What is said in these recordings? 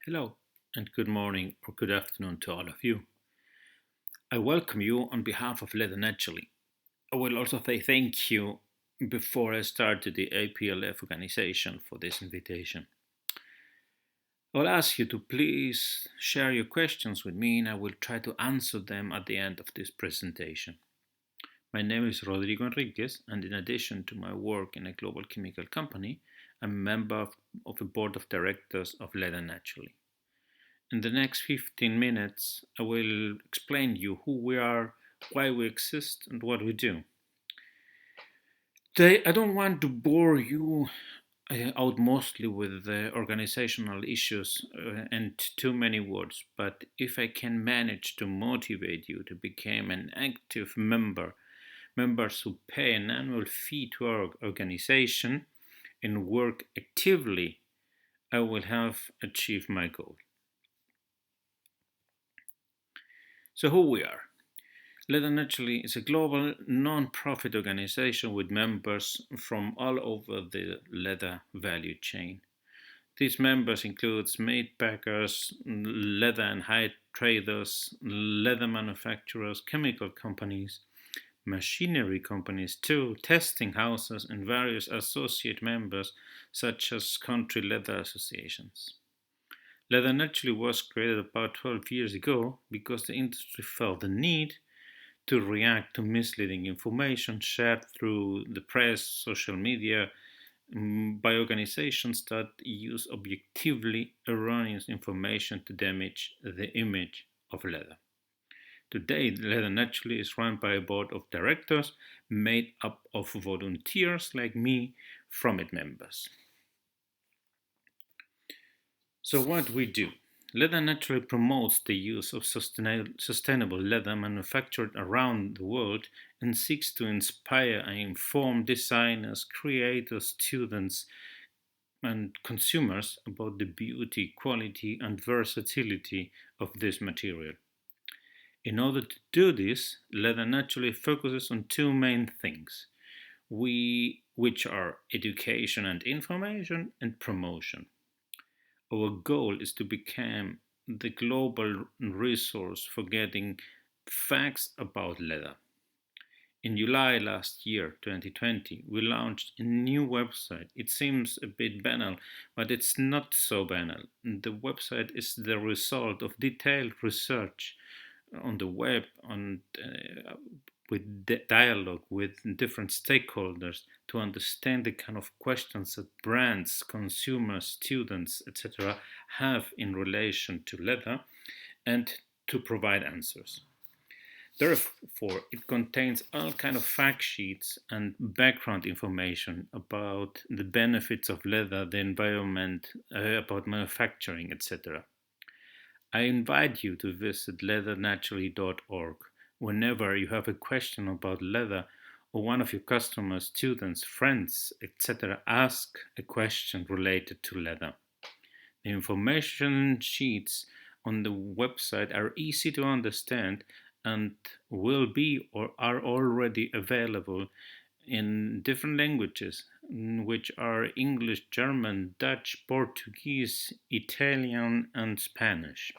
Hello, and good morning or good afternoon to all of you. I welcome you on behalf of Leather Naturally. I will also say thank you before I start to the APLF organization for this invitation. I will ask you to please share your questions with me and I will try to answer them at the end of this presentation. My name is Rodrigo Henriquez, and in addition to my work in a global chemical company, I'm a member of the board of directors of Leather Naturally. In the next 15 minutes, I will explain to you who we are, why we exist, and what we do. Today, I don't want to bore you out mostly with the organizational issues and too many words, but if I can manage to motivate you to become an active member, members who pay an annual fee to our organization and work actively, I will have achieved my goal. So, who we are. Leather Naturally is a global non-profit organization with members from all over the leather value chain. These members include meat packers, leather and hide traders, leather manufacturers, chemical companies, machinery companies too, testing houses, and various associate members such as country leather associations. Leather Naturally was created about 12 years ago because the industry felt the need to react to misleading information shared through the press, social media, by organizations that use objectively erroneous information to damage the image of leather. Today, Leather Naturally is run by a board of directors made up of volunteers like me from its members. So, what we do? Leather Naturally promotes the use of sustainable leather manufactured around the world and seeks to inspire and inform designers, creators, students, and consumers about the beauty, quality, and versatility of this material. In order to do this, Leather Naturally focuses on two main things, which are education and information and promotion. Our goal is to become the global resource for getting facts about leather. In July last year, 2020, we launched a new website. It seems a bit banal, but it's not so banal. The website is the result of detailed research on the web with dialogue with different stakeholders to understand the kind of questions that brands, consumers, students, etc. have in relation to leather and to provide answers. Therefore, it contains all kind of fact sheets and background information about the benefits of leather, the environment, about manufacturing, etc. I invite you to visit leathernaturally.org whenever you have a question about leather or one of your customers, students, friends, etc. ask a question related to leather. The information sheets on the website are easy to understand and will be or are already available in different languages, which are English, German, Dutch, Portuguese, Italian, and Spanish.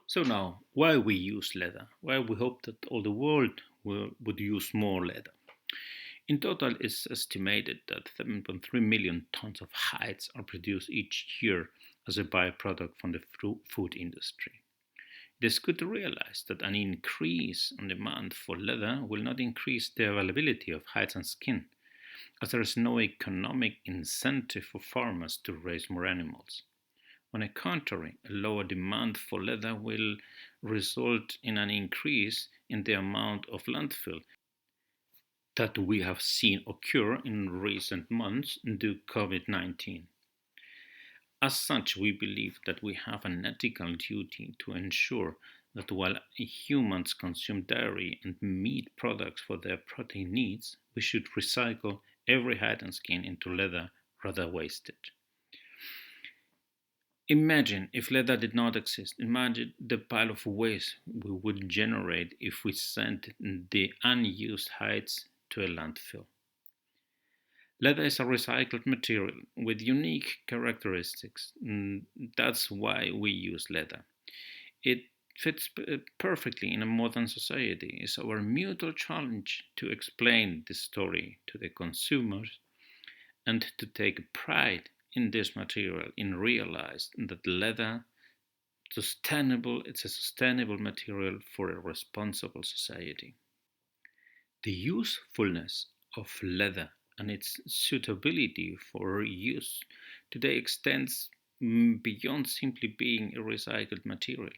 So now, why we use leather? Why we hope that all the world would use more leather? In total, it's estimated that 7.3 million tons of hides are produced each year as a byproduct from the food industry. It is good to realize that an increase in demand for leather will not increase the availability of hides and skin, as there is no economic incentive for farmers to raise more animals. On the contrary, a lower demand for leather will result in an increase in the amount of landfill that we have seen occur in recent months due to COVID-19. As such, we believe that we have an ethical duty to ensure that while humans consume dairy and meat products for their protein needs, we should recycle every hide and skin into leather rather than waste it. Imagine if leather did not exist. Imagine the pile of waste we would generate if we sent the unused hides to a landfill. Leather is a recycled material with unique characteristics. That's why we use leather. It fits perfectly in a modern society. It's our mutual challenge to explain this story to the consumers and to take pride in this material, in realize that leather it's a sustainable material for a responsible society. The usefulness of leather and its suitability for use today extends beyond simply being a recycled material.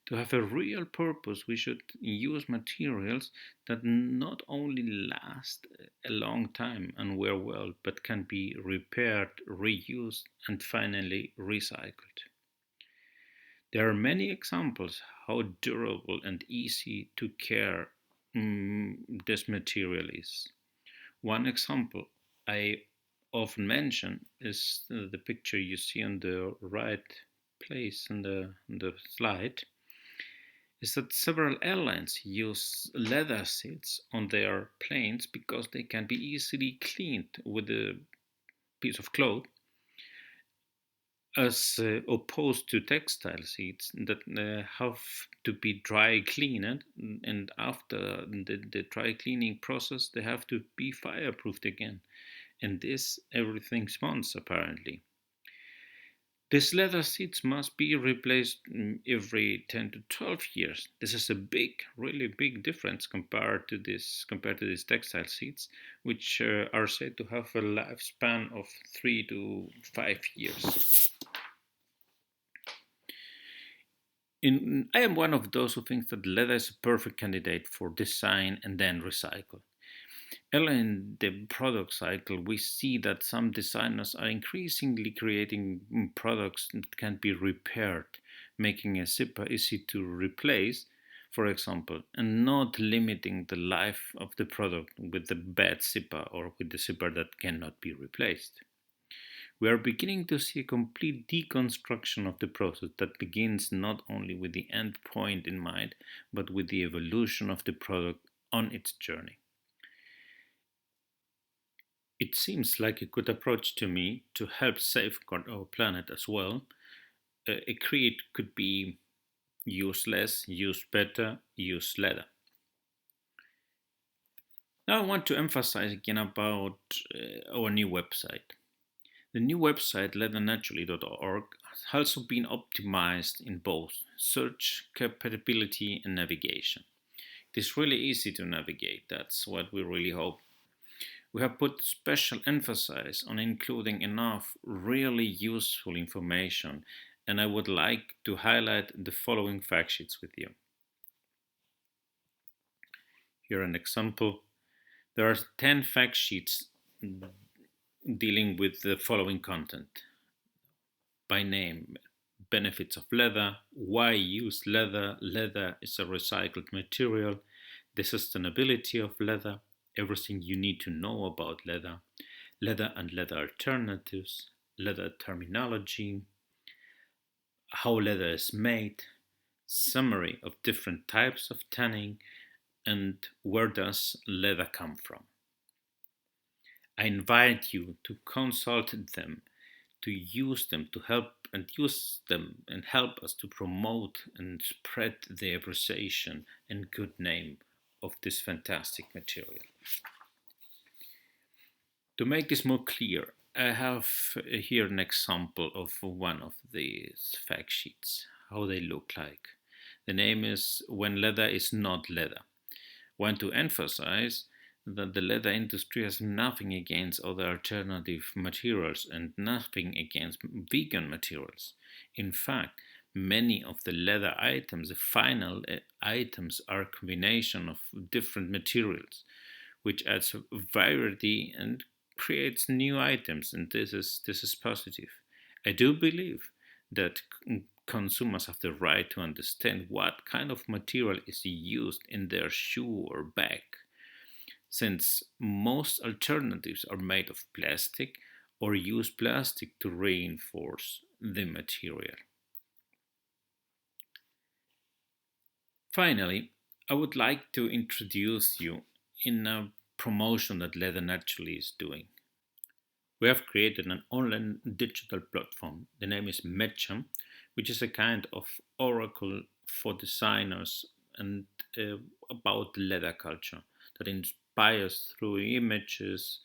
To have a real purpose, we should use materials that not only last a long time and wear well, but can be repaired, reused, and finally recycled. There are many examples how durable and easy to care this material is. One example I often mention is the picture you see on the right place in the slide is that several airlines use leather seats on their planes because they can be easily cleaned with a piece of cloth as opposed to textile seats that have to be dry cleaned, and after the dry cleaning process they have to be fireproofed again, and this every 6 months apparently. These leather seats must be replaced every 10 to 12 years. This is a big, really big difference compared to these textile seats, which are said to have a lifespan of 3 to 5 years. I am one of those who thinks that leather is a perfect candidate for design and then recycle. Early in the product cycle, we see that some designers are increasingly creating products that can be repaired, making a zipper easy to replace, for example, and not limiting the life of the product with the bad zipper or with the zipper that cannot be replaced. We are beginning to see a complete deconstruction of the process that begins not only with the end point in mind, but with the evolution of the product on its journey. It seems like a good approach to me to help safeguard our planet as well. A creed could be use less, use better, use leather. Now I want to emphasize again about our new website. The new website, leathernaturally.org, has also been optimized in both search capability and navigation. It is really easy to navigate, that's what we really hope. We have put special emphasis on including enough really useful information, and I would like to highlight the following fact sheets with you. Here an example. There are 10 fact sheets dealing with the following content. By name, benefits of leather, why use leather, leather is a recycled material, the sustainability of leather, everything you need to know about leather, leather and leather alternatives, leather terminology, how leather is made, summary of different types of tanning, and where does leather come from. I invite you to consult them, to use them to help and use them and help us to promote and spread the appreciation and good name of this fantastic material. To make this more clear, I have here an example of one of these fact sheets, how they look like. The name is When Leather is Not Leather. I want to emphasize that the leather industry has nothing against other alternative materials and nothing against vegan materials. In fact, many of the leather items, the final items, are a combination of different materials, which adds variety and creates new items, and this is positive. I do believe that consumers have the right to understand what kind of material is used in their shoe or bag, since most alternatives are made of plastic or use plastic to reinforce the material. Finally, I would like to introduce you in a promotion that Leather Naturally is doing. We have created an online digital platform. The name is METCHA, which is a kind of oracle for designers and about leather culture that inspires through images,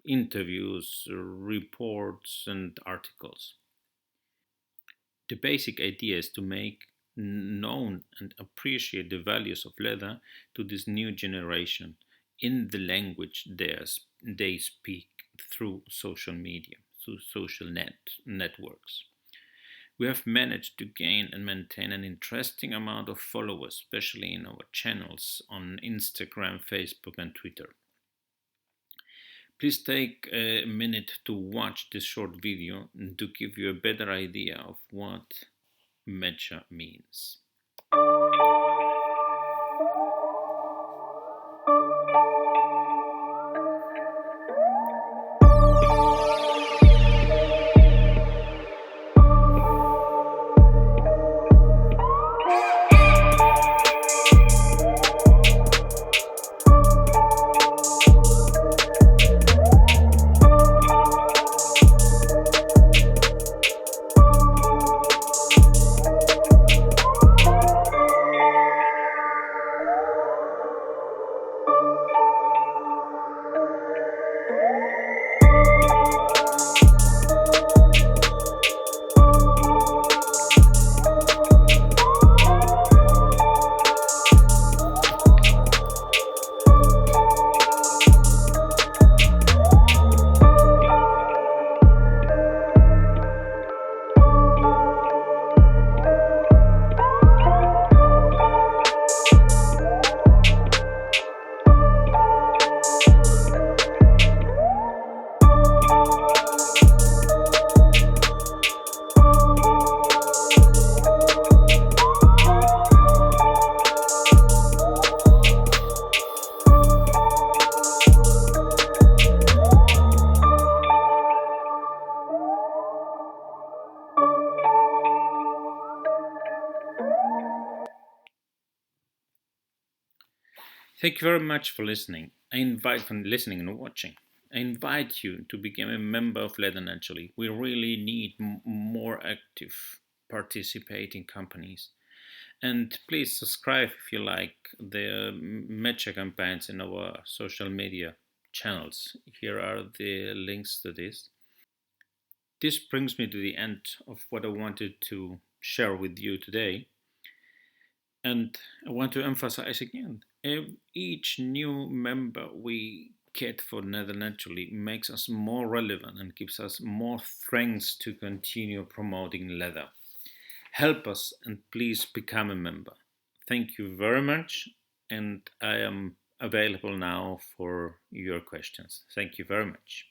interviews, reports, and articles. The basic idea is to make known and appreciate the values of leather to this new generation in the language they speak through social media, through social networks. We have managed to gain and maintain an interesting amount of followers, especially in our channels on Instagram, Facebook, and Twitter. Please take a minute to watch this short video to give you a better idea of what METCHA means. Thank you very much for listening. Listening and watching. I invite you to become a member of Leather Naturally. We really need more active participating companies. And please subscribe if you like the METCHA campaigns in our social media channels. Here are the links to this. This brings me to the end of what I wanted to share with you today. And I want to emphasize again, each new member we get for Nether Naturally makes us more relevant and gives us more strength to continue promoting leather. Help us and please become a member. Thank you very much, and I am available now for your questions. Thank you very much.